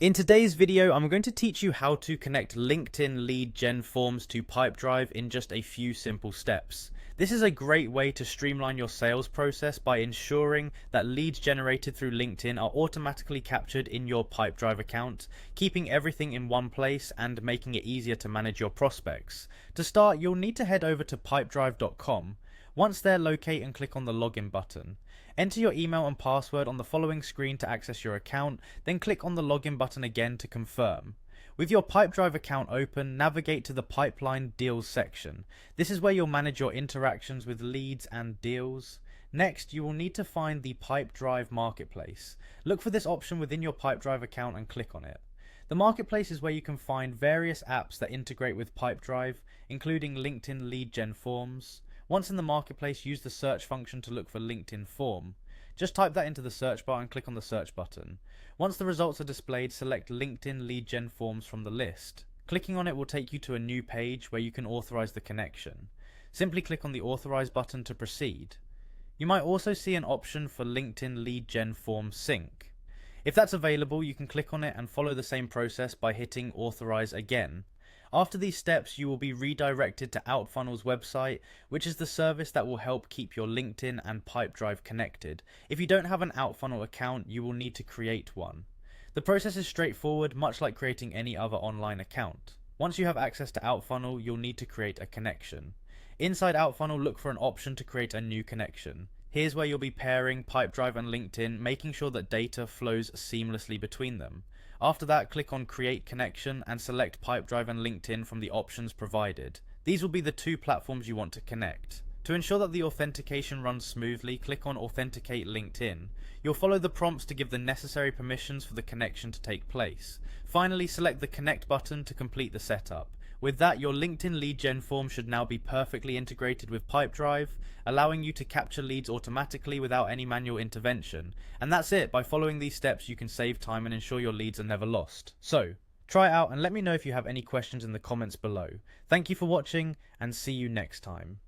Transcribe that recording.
In today's video, I'm going to teach you how to connect LinkedIn lead gen forms to Pipedrive in just a few simple steps. This is a great way to streamline your sales process by ensuring that leads generated through LinkedIn are automatically captured in your Pipedrive account, keeping everything in one place and making it easier to manage your prospects. To start, you'll need to head over to pipedrive.com. Once there, locate and click on the login button. Enter your email and password on the following screen to access your account, then click on the login button again to confirm. With your Pipedrive account open, navigate to the Pipeline Deals section. This is where you'll manage your interactions with leads and deals. Next, you will need to find the Pipedrive Marketplace. Look for this option within your Pipedrive account and click on it. The Marketplace is where you can find various apps that integrate with Pipedrive, including LinkedIn lead gen forms. Once in the marketplace, use the search function to look for LinkedIn form. Just type that into the search bar and click on the search button. Once the results are displayed, select LinkedIn lead gen forms from the list. Clicking on it will take you to a new page where you can authorize the connection. Simply click on the authorize button to proceed. You might also see an option for LinkedIn lead gen form sync. If that's available, you can click on it and follow the same process by hitting authorize again. After these steps, you will be redirected to Outfunnel's website, which is the service that will help keep your LinkedIn and Pipedrive connected. If you don't have an Outfunnel account, you will need to create one. The process is straightforward, much like creating any other online account. Once you have access to Outfunnel, you'll need to create a connection. Inside Outfunnel, look for an option to create a new connection. Here's where you'll be pairing Pipedrive and LinkedIn, making sure that data flows seamlessly between them. After that, click on Create Connection and select Pipedrive and LinkedIn from the options provided. These will be the two platforms you want to connect. To ensure that the authentication runs smoothly, click on Authenticate LinkedIn. You'll follow the prompts to give the necessary permissions for the connection to take place. Finally, select the Connect button to complete the setup. With that, your LinkedIn lead gen form should now be perfectly integrated with Pipedrive, allowing you to capture leads automatically without any manual intervention. And that's it. By following these steps, you can save time and ensure your leads are never lost. So, try it out and let me know if you have any questions in the comments below. Thank you for watching and see you next time.